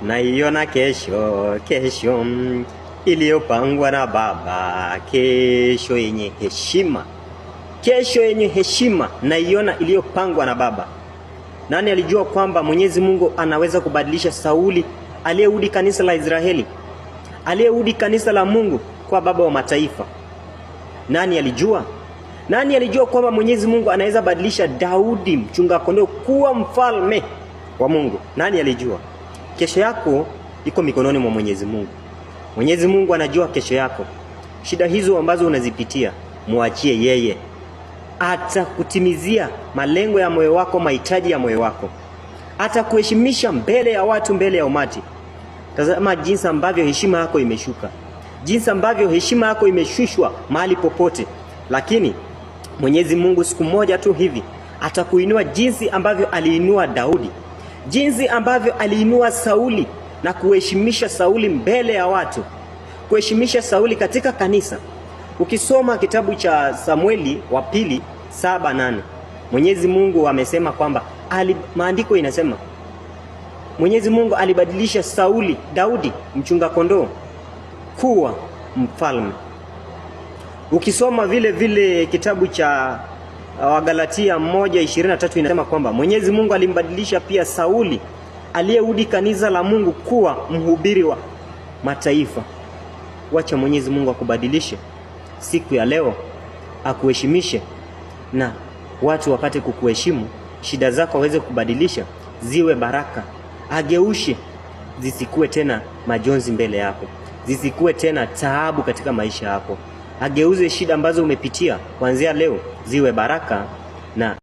naiona kesho, kesho iliyopangwa na Baba, kesho yenye heshima, kesho yenye heshima naiona iliyopangwa na Baba. Nani alijua kwamba Mwenyezi Mungu anaweza kubadilisha Sauli aliyeudi kanisa la Israeli, aliyeudi kanisa la Mungu kwa baba wa mataifa? Nani alijua? Nani alijua kwamba Mwenyezi Mungu anaweza badilisha Daudi mchunga kondoo kuwa mfalme wa Mungu? Nani alijua? Kesho yako iko mikononi mwa Mwenyezi Mungu. Mwenyezi Mungu anajua kesho yako. Shida hizo ambazo unazipitia, muachie yeye. Atakutimizia malengo ya moyo wako, mahitaji ya moyo wako. Atakuheshimisha mbele ya watu, mbele ya umati. Tazama jinsi ambavyo heshima yako imeshuka, jinsi ambavyo heshima yako imeshushwa mahali popote. Lakini Mwenyezi Mungu siku moja tu hivi atakuinua jinsi ambavyo aliinua Daudi, jinsi ambavyo aliinua Sauli na kuheshimisha Sauli mbele ya watu, kuheshimisha Sauli katika kanisa. Ukisoma kitabu cha Samueli wa pili 7:8, Mwenyezi Mungu amesema kwamba maandiko inasema Mwenyezi Mungu alibadilisha Sauli, Daudi mchunga kondoo, kuwa mfalme. Ukisoma vile vile kitabu cha Wagalatia 1:23 inasema kwamba Mwenyezi Mungu alimbadilisha pia Sauli aliyeudi kanisa la Mungu kuwa mhubiri wa mataifa. Wacha Mwenyezi Mungu akubadilishe siku ya leo, akuheshimishe na watu wapate kukuheshimu. Shida zako waweze kubadilisha ziwe baraka, ageushe zisikuwe tena majonzi mbele yako, zisikuwe tena taabu katika maisha yako. Ageuze shida ambazo umepitia kuanzia leo ziwe baraka na